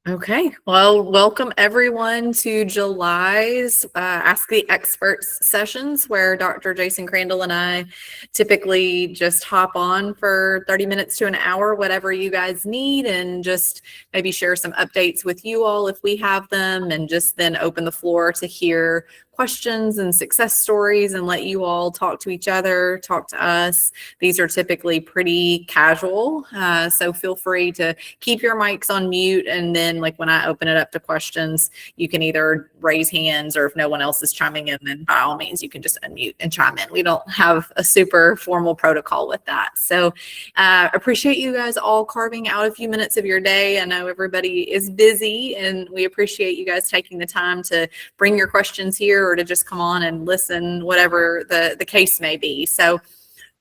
Okay, well, welcome everyone to July's Ask the Experts sessions, where Dr. Jason Crandall and I typically just hop on for 30 minutes to an hour, whatever you guys need, and just maybe share some updates with you all if we have them, and just then open the floor to hear questions and success stories and let you all talk to each other, talk to us. These are typically pretty casual, so feel free to keep your mics on mute, and then like when I open it up to questions, you can either raise hands, or if no one else is chiming in, then by all means you can just unmute and chime in. We don't have a super formal protocol with that. So appreciate you guys all carving out a few minutes of your day. I know everybody is busy, and we appreciate you guys taking the time to bring your questions here or to just come on and listen, whatever the case may be. So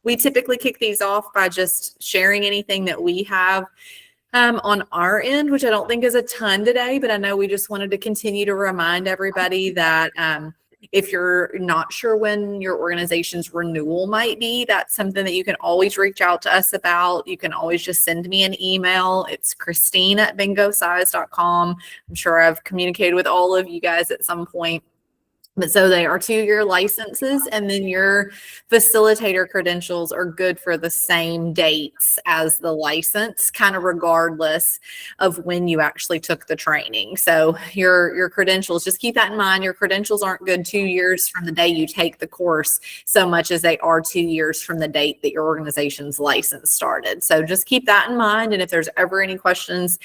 we typically kick these off by just sharing anything that we have on our end, which I don't think is a ton today, but I know we just wanted to continue to remind everybody that if you're not sure when your organization's renewal might be, that's something that you can always reach out to us about. You can always just send me an email. It's Christine@bingosize.com. I'm sure I've communicated with all of you guys at some point. But so they are 2-year licenses, and then your facilitator credentials are good for the same dates as the license, kind of regardless of when you actually took the training. So your credentials, just keep that in mind. Your credentials aren't good 2 years from the day you take the course so much as they are 2 years from the date that your organization's license started. So just keep that in mind. And if there's ever any questions,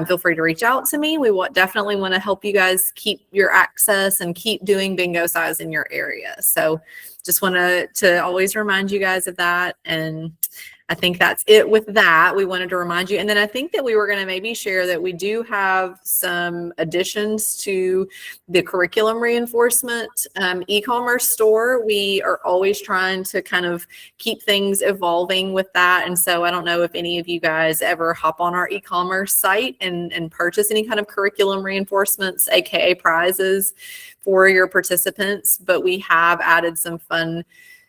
feel free to reach out to me. We definitely want to help you guys keep your access and keep doing bingo size in your area. So just want to always remind you guys of that. And I think that's it with that. We wanted to remind you. And then I think that we were going to maybe share that we do have some additions to the curriculum reinforcement e-commerce store. We are always trying to kind of keep things evolving with that. And so I don't know if any of you guys ever hop on our e-commerce site and purchase any kind of curriculum reinforcements, AKA prizes for your participants, but we have added some fun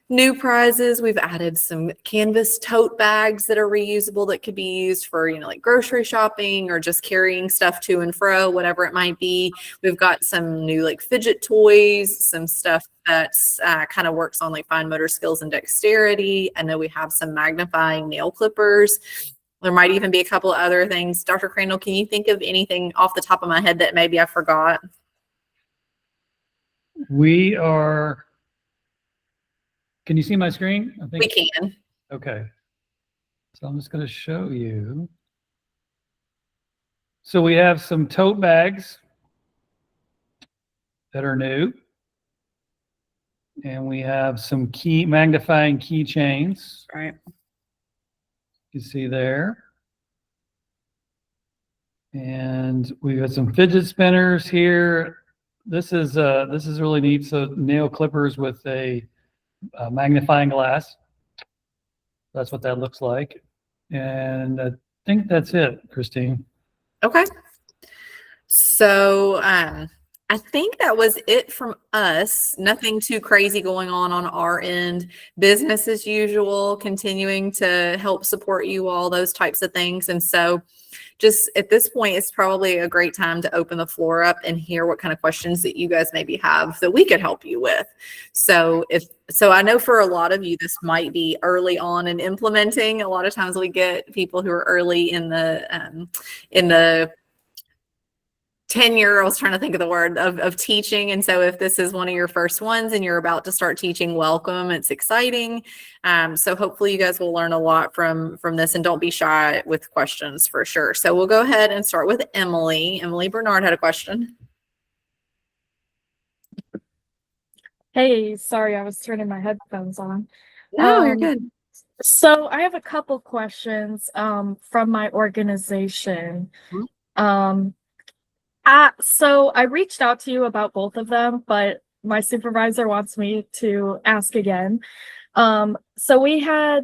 new prizes. We've added some canvas tote bags that are reusable that could be used for, like grocery shopping or just carrying stuff to and fro, whatever it might be. We've got some new like fidget toys, some stuff that's kind of works on like fine motor skills and dexterity. I know we have some magnifying nail clippers. There might even be a couple of other things. Dr. Crandall, can you think of anything off the top of my head that maybe I forgot? Can you see my screen? I think we can. Okay. So I'm just going to show you. So we have some tote bags that are new. And we have some magnifying keychains. Right. You see there. And we've got some fidget spinners here. This is really neat. So nail clippers with a magnifying glass. That's what that looks like. And I think that's it, Christine. Okay. So I think that was it from us. Nothing too crazy going on our end. Business as usual, continuing to help support you all, those types of things. And so just at this point, it's probably a great time to open the floor up and hear what kind of questions that you guys maybe have that we could help you with. So I know for a lot of you, this might be early on in implementing. A lot of times we get people who are early in the tenure, I was trying to think of the word of teaching. And so if this is one of your first ones and you're about to start teaching, welcome. It's exciting. So hopefully you guys will learn a lot from this, and don't be shy with questions for sure. So we'll go ahead and start with Emily. Emily Bernard had a question. Hey, sorry, I was turning my headphones on. No, you're good. So I have a couple questions from my organization. Mm-hmm. So I reached out to you about both of them, but my supervisor wants me to ask again. So we have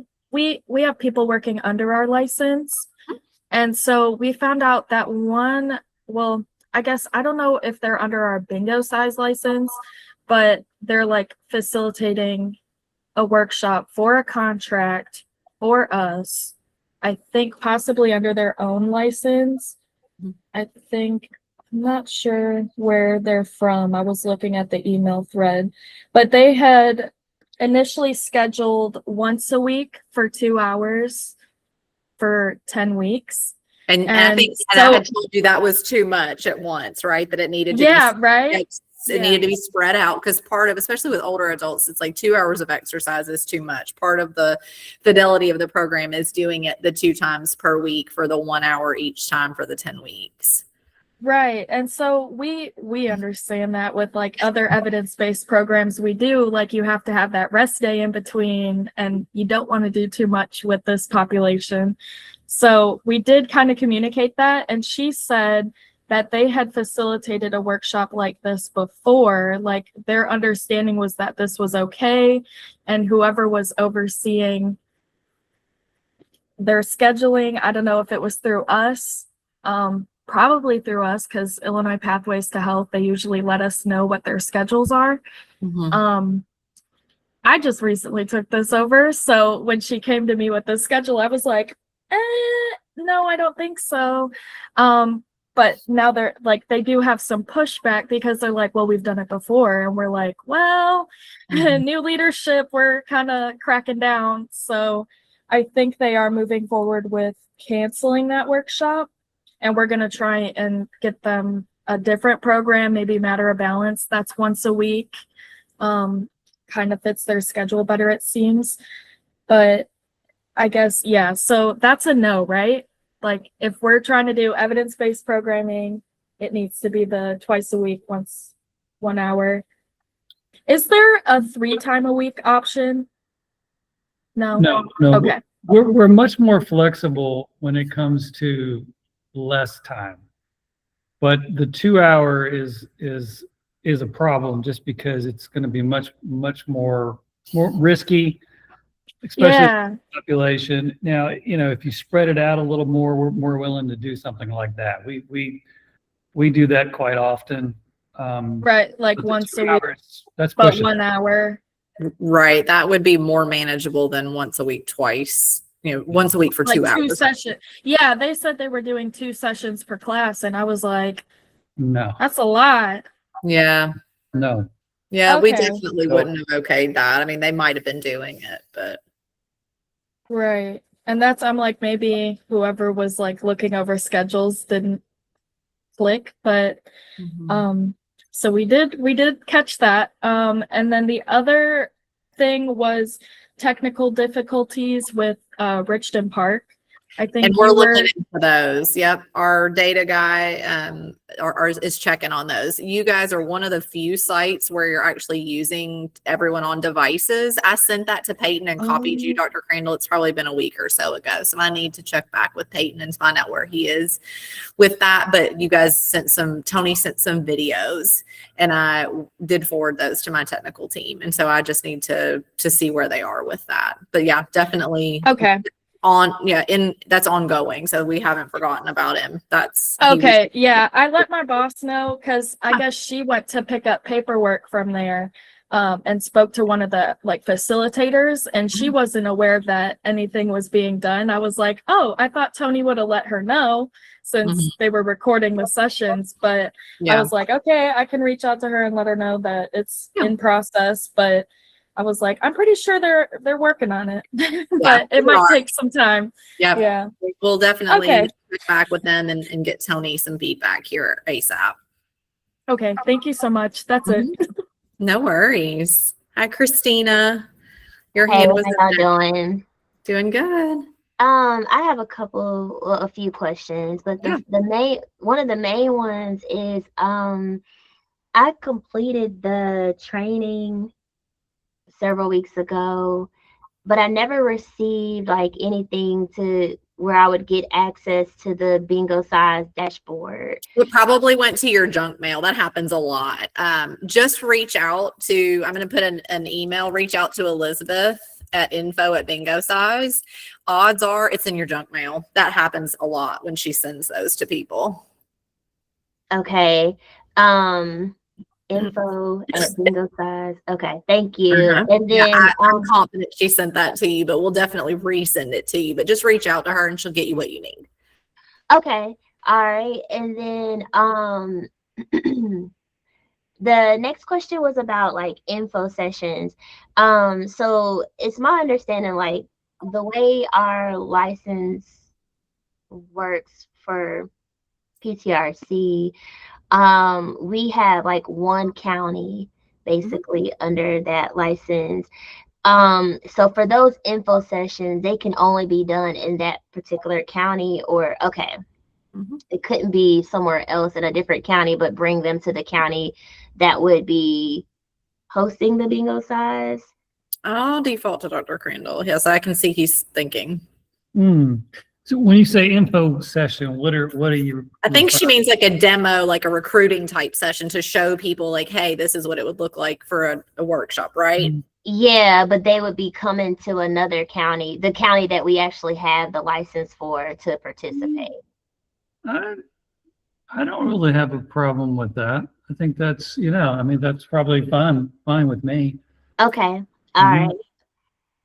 people working under our license. And so we found out that I guess, I don't know if they're under our bingo size license, but they're like facilitating a workshop for a contract for us, I think possibly under their own license. I think, I'm not sure where they're from. I was looking at the email thread, but they had initially scheduled once a week for 2 hours for 10 weeks. And I And think and I had so, told you that was too much at once, right? That it needed to yeah, be right? it needed to be spread out because part of, especially with older adults, it's like 2 hours of exercise is too much. Part of the fidelity of the program is doing it the 2 times per week for the 1 hour each time for the 10 weeks. Right. And so we understand that with like other evidence-based programs we do, like you have to have that rest day in between and you don't want to do too much with this population. So we did kind of communicate that, and she said that they had facilitated a workshop like this before. Like their understanding was that this was okay, and whoever was overseeing their scheduling, I don't know if it was through us, probably through us, because Illinois Pathways to Health, they usually let us know what their schedules are. I just recently took this over, so when she came to me with the schedule, I was like, no, I don't think so. But now they're like, they do have some pushback because they're like, well, we've done it before. And we're like, well, new leadership, we're kind of cracking down. So I think they are moving forward with canceling that workshop. And we're going to try and get them a different program, maybe Matter of Balance. That's once a week. Kind of fits their schedule better, it seems. But I guess, yeah. So that's a no, right? Like if we're trying to do evidence-based programming, it needs to be the twice a week, 1 hour. Is there a 3 time a week option? No. No. Okay. We're much more flexible when it comes to less time. But the 2 hour is a problem just because it's going to be much more risky, especially Yeah. population. Now, if you spread it out a little more, we're more willing to do something like that. We do that quite often. Right, like but the once 2 a week, hours, that's but pushing 1 hour. Right. That would be more manageable than once a week, twice, once a week for Like 2 2 hours. sessions. Yeah, they said they were doing 2 sessions per class, and I was like, No. that's a lot. Yeah. No. Yeah. We Okay. definitely So- wouldn't have okayed that. I mean, they might have been doing it, but Right. And that's, I'm like, maybe whoever was like looking over schedules didn't click, but so we did catch that. And then the other thing was technical difficulties with Richton Park. I think and we're you were, looking into those. Yep. Our data guy is checking on those. You guys are one of the few sites where you're actually using everyone on devices. I sent that to Peyton and copied you, Dr. Crandall. It's probably been a week or so ago. So I need to check back with Peyton and find out where he is with that. But you guys Tony sent some videos, and I did forward those to my technical team. And so I just need to see where they are with that. But yeah, definitely. okay. That's ongoing, so we haven't forgotten about him. Okay, yeah, I let my boss know because I guess she went to pick up paperwork from there, and spoke to one of the like facilitators, and she wasn't aware that anything was being done. I was like, oh, I thought Tony would have let her know since they were recording the sessions, but I was like, okay, I can reach out to her and let her know that it's in process, but I was like, I'm pretty sure they're working on it, but it might take some time. Yeah. We'll definitely Okay. check back with them and get Tony some feedback here ASAP. Okay. Thank you so much. That's it. No worries. Hi, Christina. Your Hey, hand what was are up y'all there. doing? Doing good. I have a few questions, but one of the main ones is, I completed the training several weeks ago, but I never received like anything to where I would get access to the Bingo Size dashboard. It probably went to your junk mail. That happens a lot. Just reach out to, I'm going to put an email, reach out to Elizabeth at info@Bingo Size. Odds are it's in your junk mail. That happens a lot when she sends those to people. Okay. Info at Bingo Size. Okay, thank you. Uh-huh. And then I'm confident she sent that to you, but we'll definitely resend it to you. But just reach out to her and she'll get you what you need. okay. All right, and then the next question was about like info sessions. So it's my understanding like the way our license works for PTRC, we have like one county basically under that license. So for those info sessions, they can only be done in that particular county, or okay, Mhm. it couldn't be somewhere else in a different county, but bring them to the county that would be hosting the bingo size. I'll default to Dr. Crandall. Yes, I can see he's thinking. So when you say info session, what are you? I think she means like a demo, like a recruiting type session to show people like, hey, this is what it would look like for a workshop, right? Yeah, but they would be coming to another county, the county that we actually have the license for to participate. I don't really have a problem with that. I think that's, I mean, that's probably fine with me. Okay. All right.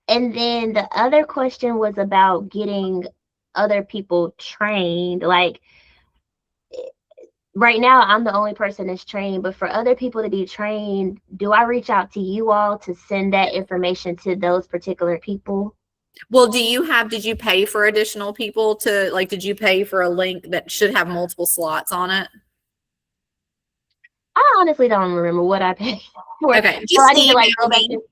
And then the other question was about getting other people trained. Like right now, I'm the only person that's trained, but for other people to be trained, do I reach out to you all to send that information to those particular people? Well, did you pay for additional people to like, did you pay for a link that should have multiple slots on it? I honestly don't remember what I paid for. Okay, So just I need to like go email back me. to.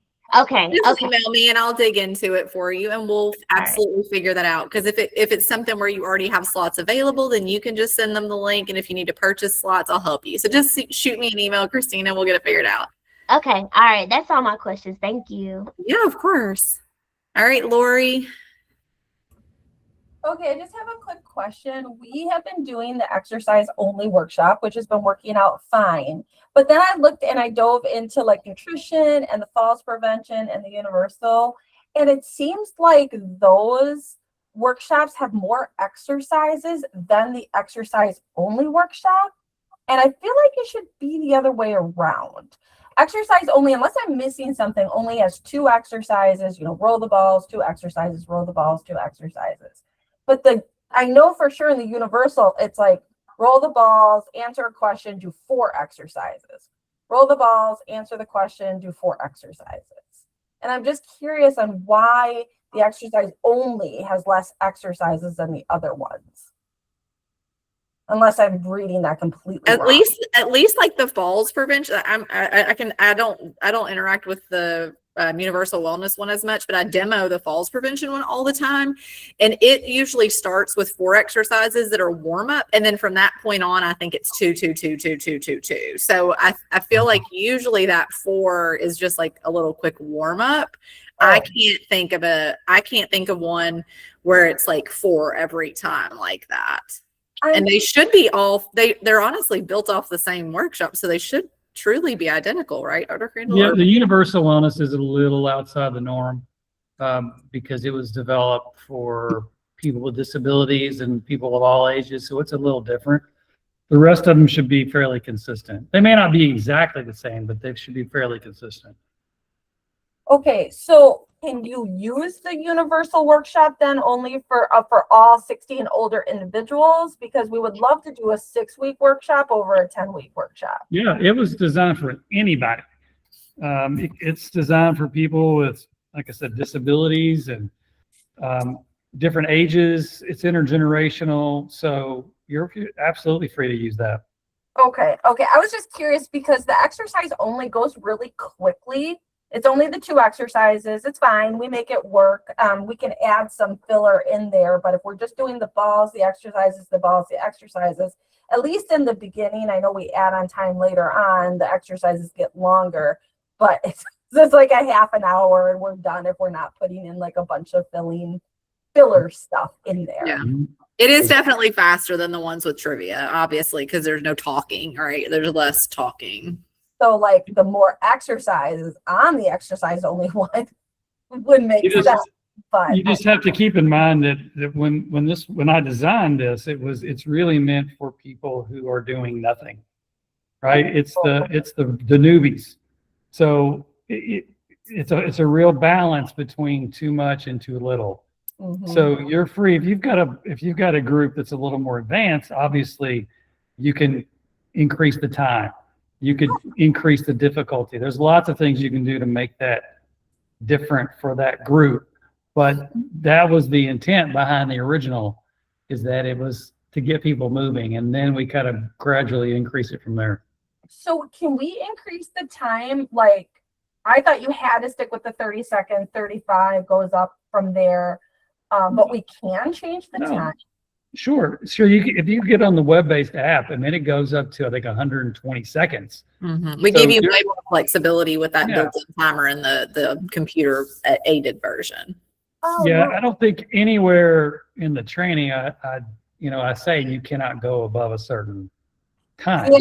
Okay. Just Okay. email me and I'll dig into it for you and we'll absolutely figure that out. Because if it's something where you already have slots available, then you can just send them the link. And if you need to purchase slots, I'll help you. So just shoot me an email, Christina, we'll get it figured out. Okay. All right. That's all my questions. Thank you. Yeah, of course. All right, Lori. Okay, I just have a quick question. We have been doing the exercise only workshop, which has been working out fine. But then I looked and I dove into like nutrition and the falls prevention and the universal. And it seems like those workshops have more exercises than the exercise only workshop. And I feel like it should be the other way around. Exercise only, unless I'm missing something, only has 2 exercises, roll the balls, 2 exercises, roll the balls, 2 exercises. But I know for sure in the universal, it's like roll the balls, answer a question, do 4 exercises. Roll the balls, answer the question, do 4 exercises. And I'm just curious on why the exercise only has less exercises than the other ones. Unless I'm reading that completely At wrong. least like the falls prevention. I don't interact with the universal wellness one as much, but I demo the falls prevention one all the time. And it usually starts with 4 exercises that are warm up. And then from that point on, I think it's 2, 2, 2, 2, 2, 2, 2. So I feel like usually that 4 is just like a little quick warm up. I can't think of one where it's like 4 every time like that. And they should be they're honestly built off the same workshop. So they should truly be identical, right, Dr. Crandall? Yeah, the universal wellness is a little outside the norm because it was developed for people with disabilities and people of all ages. So it's a little different. The rest of them should be fairly consistent. They may not be exactly the same, but they should be fairly consistent. Okay, so can you use the universal workshop then only for all 60 and older individuals? Because we would love to do a 6-week workshop over a 10-week workshop. Yeah, it was designed for anybody. It's designed for people with, like I said, disabilities and different ages. It's intergenerational, so you're absolutely free to use that. Okay. I was just curious because the exercise only goes really quickly. It's only the 2 exercises. It's fine. We make it work. We can add some filler in there, but if we're just doing the balls, the exercises, the balls, the exercises, at least in the beginning, I know we add on time later on, the exercises get longer, but it's like a half an hour and we're done if we're not putting in like a bunch of filler stuff in there. Yeah. It is definitely faster than the ones with trivia, obviously, because there's no talking, right? There's less talking. So like the more exercises on the exercise only one would make sense. But you just have to keep in mind that when I designed this, it's really meant for people who are doing nothing, right? It's the newbies. So it's a real balance between too much and too little. Mhm. So you're free. If you've got a group that's a little more advanced, obviously you can increase the time. You could increase the difficulty. There's lots of things you can do to make that different for that group. But that was the intent behind the original, is that it was to get people moving, and then we kind of gradually increase it from there. So can we increase the time? Like, I thought you had to stick with the 30 seconds, 35 goes up from there. But we can change the No. time. Sure. If you get on the web-based app, and then it goes up to, I think, 120 seconds. We So give you you're- way more flexibility with that Yeah. built-in timer in the computer aided version. Oh, Yeah, no. I don't think anywhere in the training, I say you cannot go above a certain time.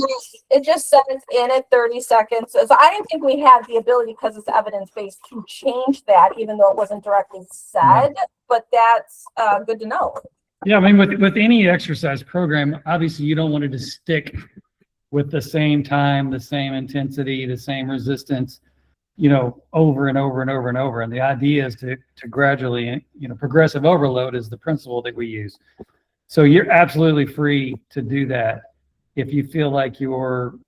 It just says in at 30 seconds. So I didn't think we had the ability, because it's evidence-based, to change that, even though it wasn't directly said, but that's good to know. Yeah, I mean, with any exercise program, obviously you don't want it to stick with the same time, the same intensity, the same resistance, over and over and over and over. And the idea is to gradually, progressive overload is the principle that we use. So you're absolutely free to do that if you feel like your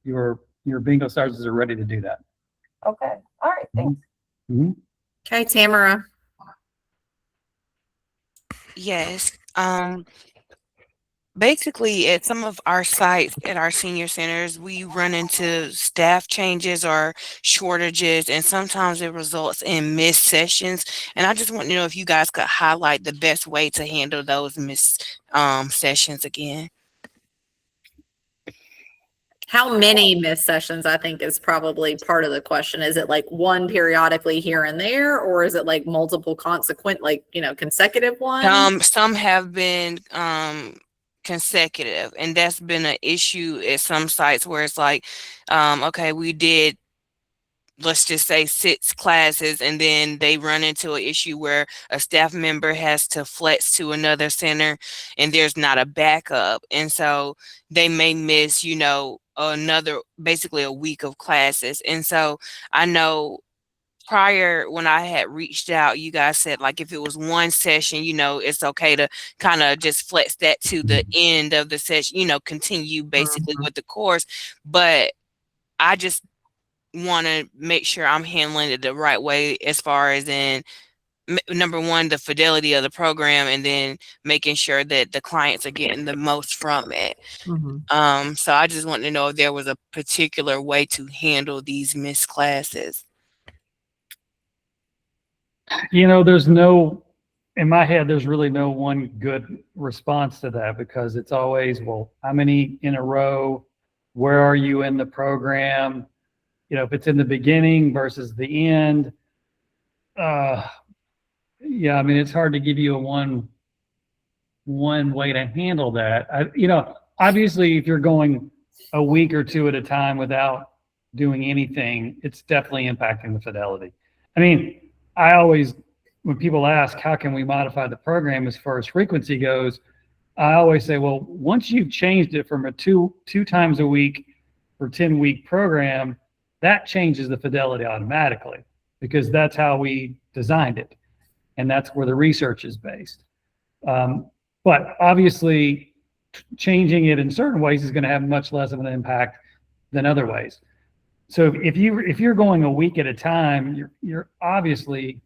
bingo sergeants are ready to do that. Okay. All right. Thanks. Mhm. Okay, Tamara. Yes. Basically, at some of our sites at our senior centers, we run into staff changes or shortages, and sometimes it results in missed sessions. And I just want to know if you guys could highlight the best way to handle those missed sessions again. How many missed sessions, I think, is probably part of the question. Is it like one periodically here and there, or is it like multiple consecutive ones? Some have been consecutive, and that's been an issue at some sites where it's like, okay, we did, let's just say 6 classes, and then they run into an issue where a staff member has to flex to another center and there's not a backup. And so they may miss, basically a week of classes. And so I know prior, when I had reached out, you guys said, like, if it was one session, it's okay to kind of just flex that to the end of the session, continue basically with the course. But I just want to make sure I'm handling it the right way, as far as in number one, the fidelity of the program, and then making sure that the clients are getting the most from it. So I just wanted to know if there was a particular way to handle these missed classes. In my head, there's really no one good response to that, because it's always, well, how many in a row? Where are you in the program? If it's in the beginning versus the end. It's hard to give you a one way to handle that. Obviously, if you're going a week or two at a time without doing anything, it's definitely impacting the fidelity. I always, when people ask, how can we modify the program as far as frequency goes, I always say, well, once you've changed it from a two times a week for 10-week program, that changes the fidelity automatically, because that's how we designed it. And that's where the research is based. But obviously, changing it in certain ways is going to have much less of an impact than other ways. So if you're going a week at a time, you're obviously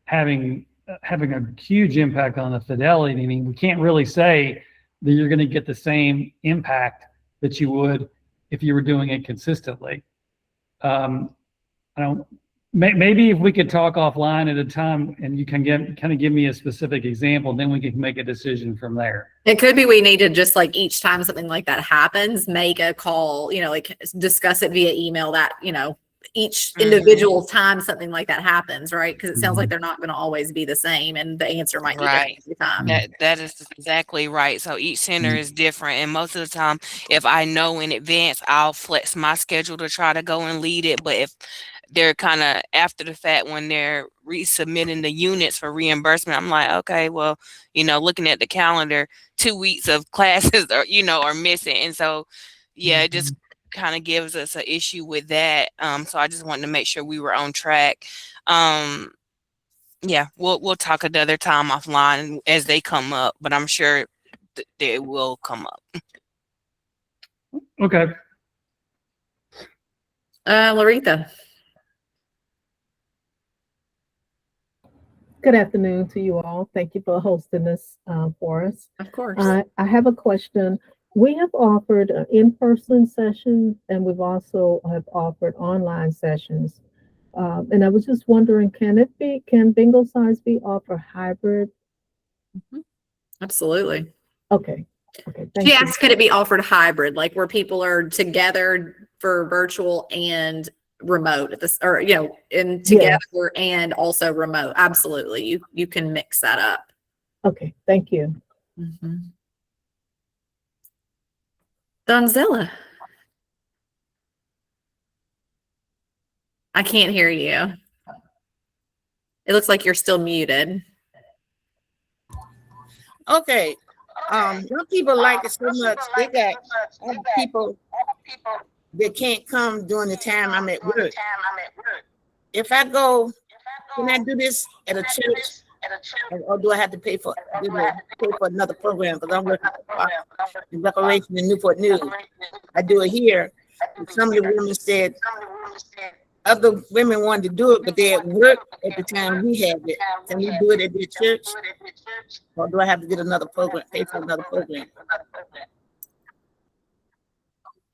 having a huge impact on the fidelity. We can't really say that you're going to get the same impact that you would if you were doing it consistently. Maybe if we could talk offline at a time, and you can give me a specific example, then we can make a decision from there. It could be we need to just, like, each time something like that happens, make a call, discuss it via email, that, each individual time something like that happens, right? Because it sounds like they're not going to always be the same, and the answer might be different every time. That is exactly right. So each center is different, and most of the time, if I know in advance, I'll flex my schedule to try to go and lead it. But if they're kind of after the fact, when they're resubmitting the units for reimbursement, I'm like, okay, well, looking at the calendar, 2 weeks of classes are missing. And so, it just kind of gives us an issue with that. So I just wanted to make sure we were on track. Yeah, we'll talk another time offline as they come up, but I'm sure they will come up. Okay. Laretha. Good afternoon to you all. Thank you for hosting this for us. Of course. I have a question. We have offered in-person sessions and we've also have offered online sessions. And I was just wondering, can bingo size be offered hybrid? Absolutely. Okay. Okay. Thank She you. asked, could it be offered hybrid, like where people are together for virtual and remote at this, or, you know, and together and also remote? Absolutely. You can mix that up. Okay. Thank you. Donzilla. I can't hear you. It looks like you're still muted. Okay. Some people like it so much. They got other people that can't come during the time I'm at work. If I go, can I do this at a church, or do I have to pay for another program? Because I'm working in Recreation in Newport News. I do it here. And some of the women said other women wanted to do it, but they at work at the time we had it. Can we do it at the church? Or do I have to get another program, pay for another program?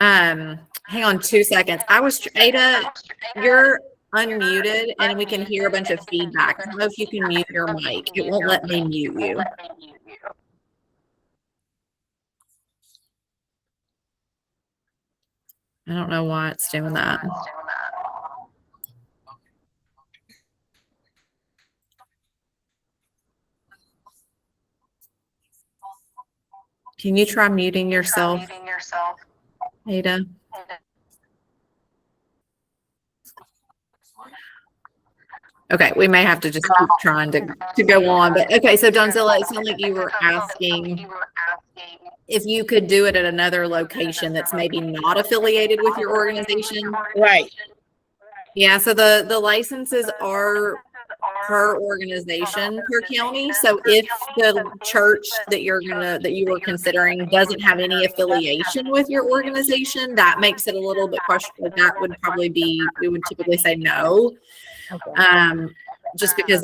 Hang on 2 seconds. Ada, you're unmuted and we can hear a bunch of feedback. I don't know if you can mute your mic. It won't let me mute you. I don't know why it's doing that. Can you try muting yourself, Ada? Okay, we may have to just keep trying to go on. But okay, so Donzilla, it sounded like you were asking if you could do it at another location that's maybe not affiliated with your organization. Right. Yeah, so the licenses are per organization, per county. So if the church that you were considering doesn't have any affiliation with your organization, that makes it a little bit questionable. That would probably be, we would typically say no. Just because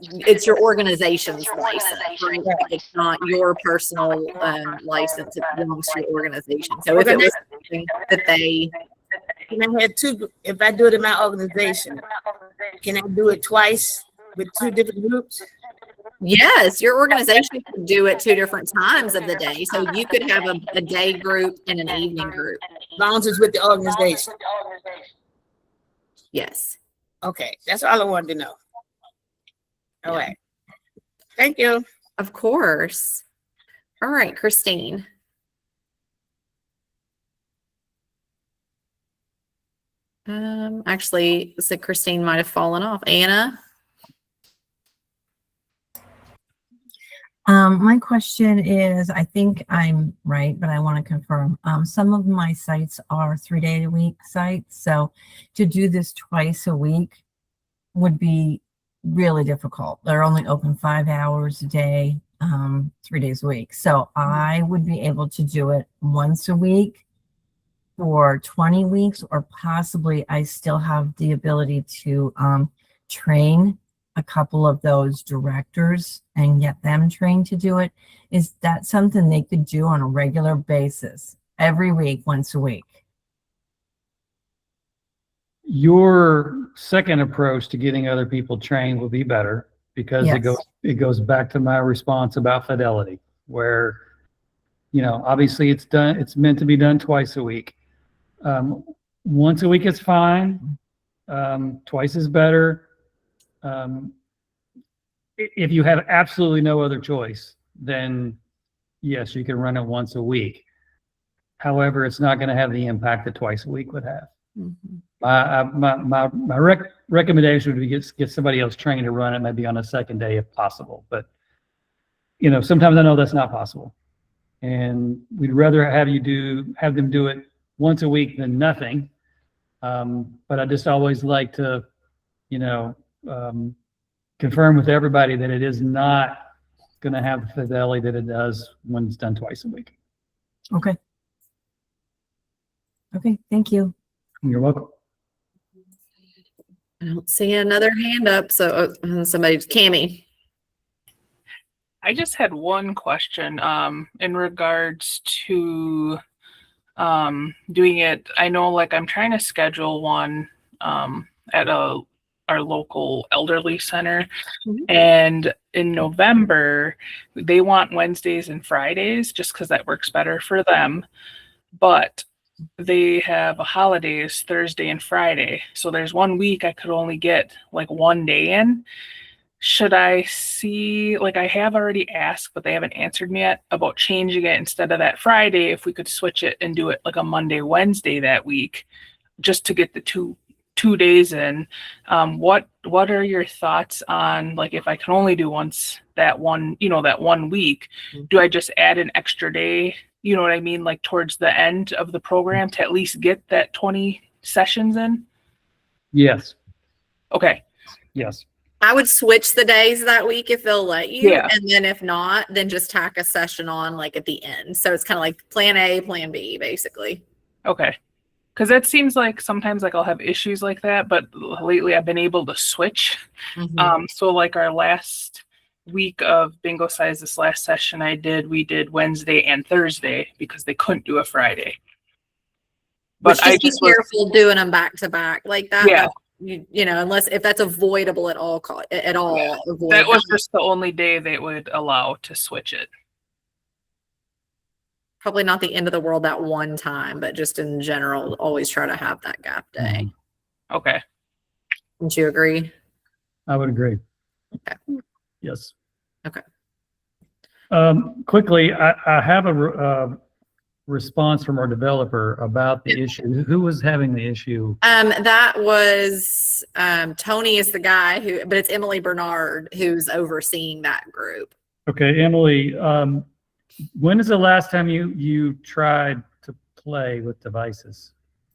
it's your organization's license, right? It's not your personal license. It belongs to your organization. So if it was something that they Can I have two, if I do it in my organization, can I do it twice with two different groups? Yes, your organization could do it 2 different times of the day. So you could have a day group and an evening group. As long as it's with the organization. Yes. Okay, that's all I wanted to know. All right. Thank you. Of course. All right, Christine. Actually, so Christine might have fallen off. Anna? My question is, I think I'm right, but I want to confirm. Some of my sites are 3-day-a-week sites, so to do this twice a week would be really difficult. They're only open 5 hours a day, 3 days a week. So I would be able to do it once a week for 20 weeks, or possibly I still have the ability to train a couple of those directors and get them trained to do it. Is that something they could do on a regular basis every week, once a week? Your second approach to getting other people trained will be better, because Yes. it goes back to my response about fidelity, where, you know, obviously it's meant to be done twice a week. Once a week is fine. Twice is better. If you have absolutely no other choice, then yes, you can run it once a week. However, it's not going to have the impact that twice a week would have. My recommendation would be get somebody else trained to run it, maybe on a second day if possible. But, you know, sometimes I know that's not possible, and we'd rather have them do it once a week than nothing. But I just always like to, you know, confirm with everybody that it is not going to have the fidelity that it does when it's done twice a week. Okay. Okay, thank you. You're welcome. I don't see another hand up. So somebody's Cammie. I just had one question in regards to doing it. I know like I'm trying to schedule one at our local elderly center, and in November they want Wednesdays and Fridays just because that works better for them, but they have holidays Thursday and Friday, so there's 1 week I could only get like 1 day in. Should I see, like I have already asked, but they haven't answered me yet about changing it instead of that Friday, if we could switch it and do it like a Monday, Wednesday that week, just to get the two days in. What are your thoughts on, like, if I can only do once that one, that 1 week, do I just add an extra day? You know what I mean? Like towards the end of the program to at least get that 20 sessions in? Yes. Okay. Yes. I would switch the days that week if they'll let you. Yeah. And then if not, then just tack a session on like at the end. So it's kind of like plan A, plan B, basically. Okay. Because it seems like sometimes like I'll have issues like that, but lately I've been able to switch. So like our last week of bingo size, this last session we did Wednesday and Thursday because they couldn't do a Friday. But I just be careful doing them back to back like that. Yeah. Unless if that's avoidable at all, Yeah. avoid That was just the only day they would allow to switch it. Probably not the end of the world that one time, but just in general, always try to have that gap day. Okay. Don't you agree? I would agree. Okay. Yes. Okay. Quickly, I have a response from our developer about the issue. Who was having the issue? That was Tony is the guy but it's Emily Bernard who's overseeing that group. Okay, Emily, when is the last time you tried to play with devices?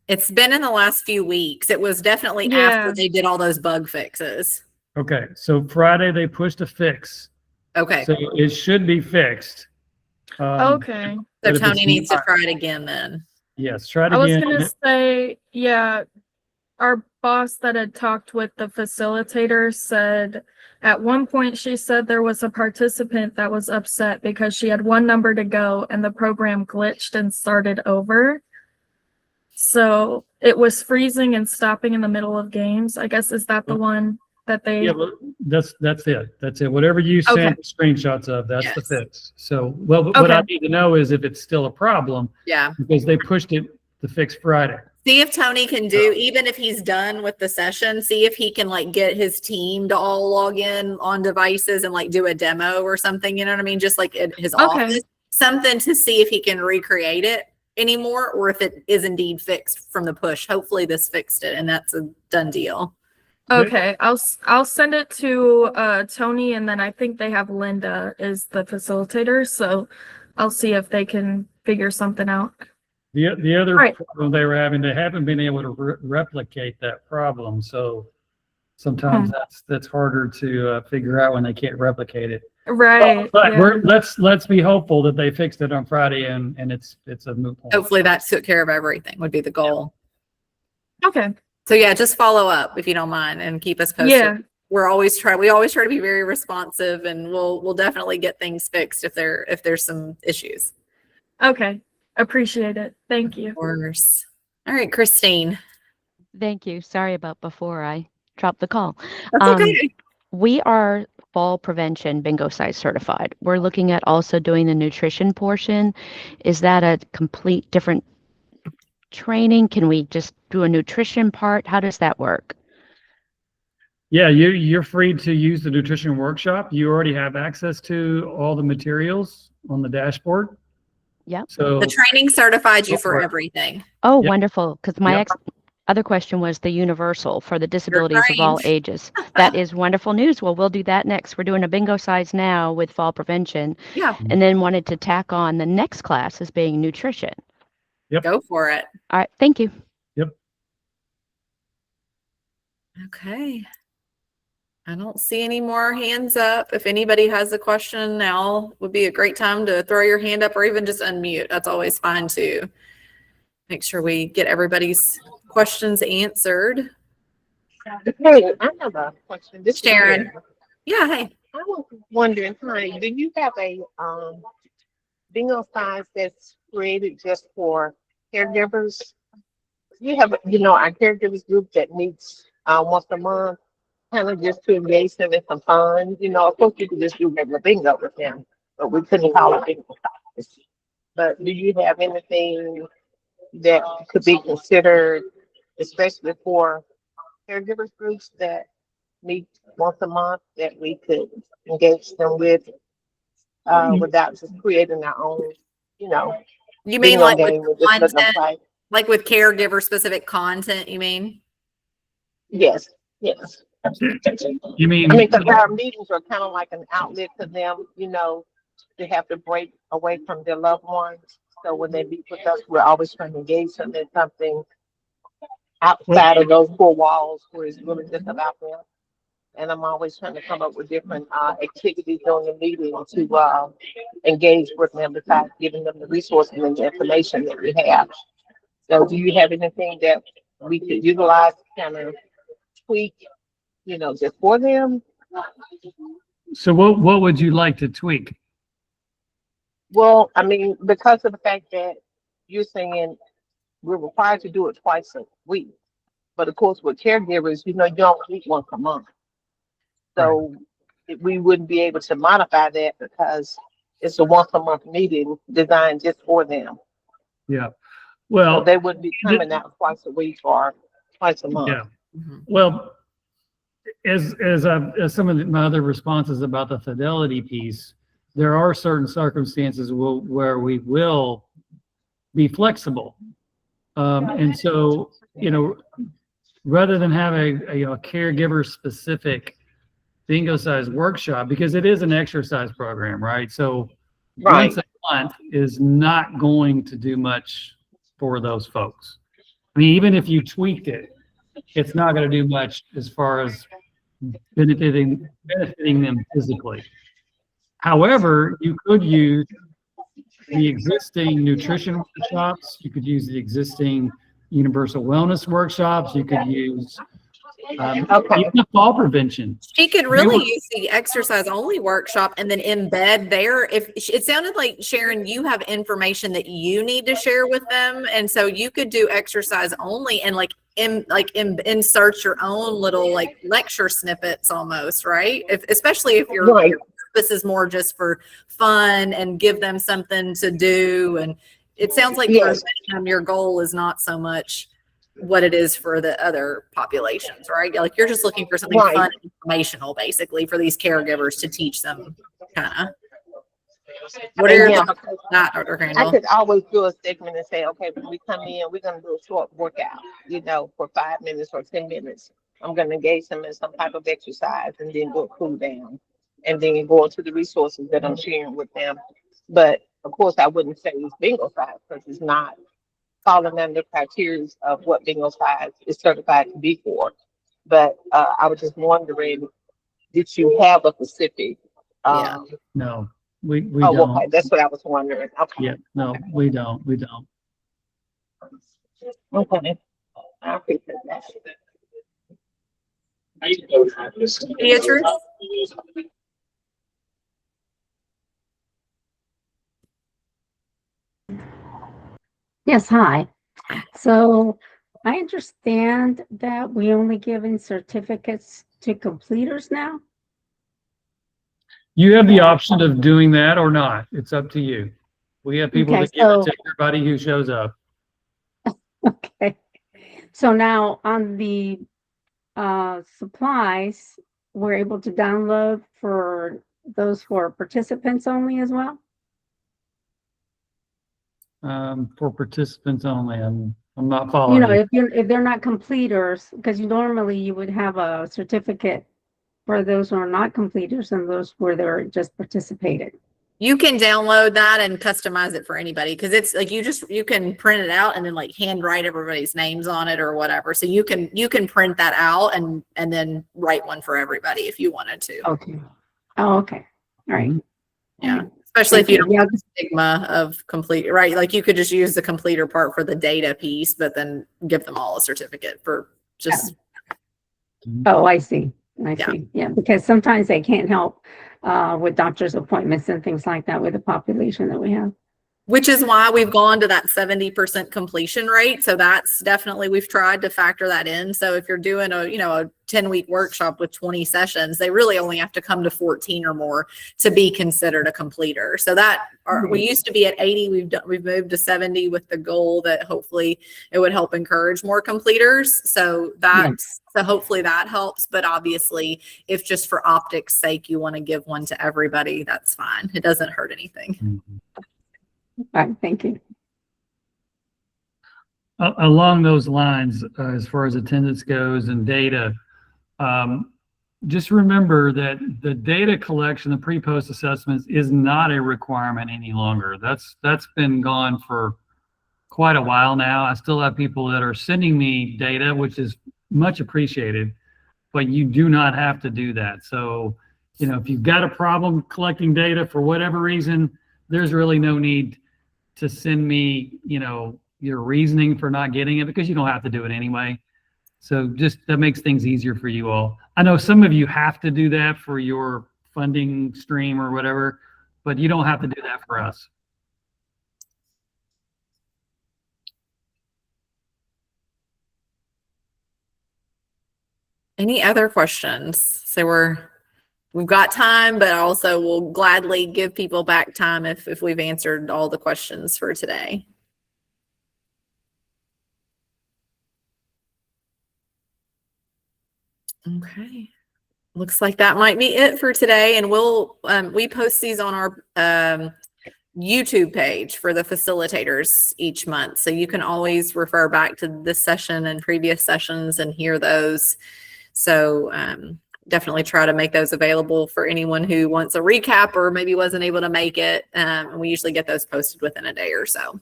It's been in the last few weeks. It was definitely after they did all those bug fixes. Okay, so Friday they pushed a fix. Okay. So it should be fixed. Okay. So but if Tony it's needs to not- try it again then. Yes, try it I was again. gonna say, yeah, our boss that had talked with the facilitator said at one point she said there was a participant that was upset because she had one number to go and the program glitched and started over. So it was freezing and stopping in the middle of games. I guess, is that the one that they? Yeah, well, that's it. That's it. Whatever you sent Okay. screenshots of, that's the Yes. fix. So, well, what I Okay. need to know is if it's still a problem Yeah. because they pushed it to fix Friday. See if Tony can do, even if he's done with the session, see if he can like get his team to all log in on devices and like do a demo or something, you know what I mean? Just like in his office, something to see if he can recreate it anymore or if it is indeed fixed from the push. Hopefully this fixed it and that's a done deal. Okay, I'll send it to Tony, and then I think they have Linda is the facilitator, so I'll see if they can figure something out. The other Right. problem they were having, they haven't been able to replicate that problem. So sometimes that's harder to figure out when they can't replicate it. Right. But yeah. let's be hopeful that they fixed it on Friday and it's a moot point. Hopefully that took care of everything would be the goal. Okay. So yeah, just follow up if you don't mind and keep us posted. Yeah. We always try to be very responsive and we'll definitely get things fixed if there's some issues. Okay. Appreciate it. Thank you. Of course. All right, Christine. Thank you. Sorry about before I dropped the call. That's okay. We are fall prevention bingo size certified. We're looking at also doing the nutrition portion. Is that a complete different training? Can we just do a nutrition part? How does that work? Yeah, you're free to use the nutrition workshop. You already have access to all the materials on the dashboard. Yep. So The training certified you for Right. Oh, everything. Yep. wonderful. Because my Yep. other question was the universal for the disabilities of all trained. ages. That is wonderful news. Well, we'll do that next. We're doing a bingo size now with fall prevention, Yeah, and then wanted to tack on the next class as being nutrition. go for it. All right. Thank you. Okay. I don't see any more hands up. If anybody has a question, now would be a great time to throw your hand up or even just unmute. That's always fine too. Make sure we get everybody's questions answered. Hey, I have a question. This is Sharon. Sharon. Yeah, hey. I was wondering, honey, do you have a bingo size that's created just for caregivers? You have, our caregivers group that meets once a month, kind of just to engage them in some fun. Of course, you could just do regular bingo with them, but we couldn't call it bingo size. But do you have anything that could be considered, especially for caregivers groups that meet once a month, that we could engage them with without just creating our own, You mean bingo like with game and just letting them content, play? like with caregiver specific content, you mean? Yes. You mean, I mean, because our meetings are kind of like an outlet to them, to have to break away from their loved ones. So when they meet with us, we're always trying to engage them in something outside of those four walls where it's really just about them. And I'm always trying to come up with different activities during the meeting to engage with them, besides giving them the resources and the information that we have. So do you have anything that we could utilize to kind of tweak, just for them? so what would you like to tweak? Well, I mean, because of the fact that you're saying we're required to do it twice a week, but of course with caregivers, you don't meet once a month. So we wouldn't be able to modify that because it's a once a month meeting designed just for them. Yeah. So Well, they wouldn't be coming out twice a week or twice a month. yeah. Well, as some of my other responses about the fidelity piece, there are certain circumstances where we will be flexible. And so, rather than have a caregiver specific bingo size workshop, because it is an exercise program, right? So once a month is not going to do much for those folks. I mean, even if you tweaked it, it's not going to do much as far as benefiting them physically. However, you could use the existing nutrition workshops. You could use the existing universal wellness workshops. You could use even the fall prevention. She could really use the exercise only workshop and then embed there. If it sounded like, Sharon, you have information that you need to share with them, and so you could do exercise only and insert your own little lecture snippets almost, right? Especially if your purpose is more just for fun and give them something to do. And it sounds like for them, your goal is not so much what it is for the other populations, right? Like you're just looking for something fun and informational, basically, for these caregivers to teach them, kind of. What are your thoughts on that, Dr. Crandall? I could always do a segment and say, okay, when we come in, we're going to do a short workout, for 5 minutes or 10 minutes. I'm going to engage them in some type of exercise and then do a cool down and then go into the resources that I'm sharing with them. But of course, I wouldn't say it's bingo size because it's not falling under the criteria of what bingo size is certified to be for. But I was just wondering, did you have a specific? No, we don't. don't. Okay, that's what I was wondering. Okay. Yeah, no, we don't. Okay. I appreciate that. Beatrice? Yes, hi. So I understand that we only giving certificates to completers now. You have the option of doing that or not. It's up to you. We have people that give it to everybody who shows up. Okay. So now on the supplies, we're able to download for those for participants only as well? For participants only. I'm not following. If they're not completers, because normally you would have a certificate for those who are not completers and those where they're just participated. You can download that and customize it for anybody because it's like you can print it out and then like handwrite everybody's names on it or whatever. So you can print that out and then write one for everybody if you wanted to. Okay. Oh, okay. All right. Yeah. Especially if you Thank don't you. have the stigma of complete, right? Like you could just use the completer part for the data piece, but then give them all a certificate for just. Oh, I see. I Yeah. see. Yeah, because sometimes they can't help with doctor's appointments and things like that with the population that we have. Which is why we've gone to that 70% completion rate. So that's definitely, we've tried to factor that in. So if you're doing a 10-week workshop with 20 sessions, they really only have to come to 14 or more to be considered a completer. So we used to be at 80. We've moved to 70 with the goal that hopefully it would help encourage more completers. So so hopefully that helps. But obviously if just for optics sake, you want to give one to everybody, that's fine. It doesn't hurt anything. All right, thank you. Along those lines, as far as attendance goes and data, just remember that the data collection, the pre-post assessments is not a requirement any longer. That's been gone for quite a while now. I still have people that are sending me data, which is much appreciated, but you do not have to do that. So, if you've got a problem collecting data for whatever reason, there's really no need to send me, your reasoning for not getting it, because you don't have to do it anyway. So just that makes things easier for you all. I know some of you have to do that for your funding stream or whatever, but you don't have to do that for us. Any other questions? So we've got time, but also we'll gladly give people back time if we've answered all the questions for today. Okay. Looks like that might be it for today. And we post these on our YouTube page for the facilitators each month. So you can always refer back to this session and previous sessions and hear those. So definitely try to make those available for anyone who wants a recap or maybe wasn't able to make it. And we usually get those posted within a day or so.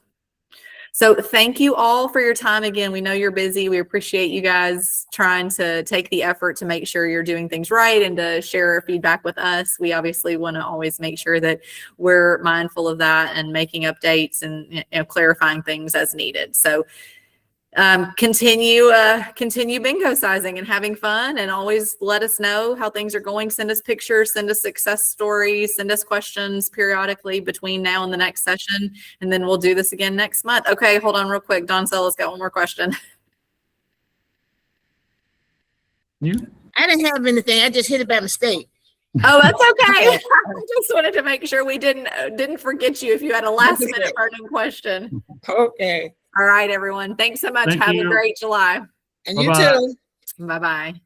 So thank you all for your time. Again, we know you're busy. We appreciate you guys trying to take the effort to make sure you're doing things right and to share feedback with us. We obviously want to always make sure that we're mindful of that and making updates and clarifying things as needed. So continue bingo sizing and having fun, and always let us know how things are going. Send us pictures, send us success stories, send us questions periodically between now and the next session, and then we'll do this again next month. Okay, hold on real quick. Don Sella's got one more question. I didn't have anything. I just hit it by mistake. Oh, that's okay. I just wanted to make sure we didn't forget you if you had a last minute burning question. Okay. All right, everyone. Thanks so much. Thank Have you. a great July. And you Bye-bye. too. Bye-bye.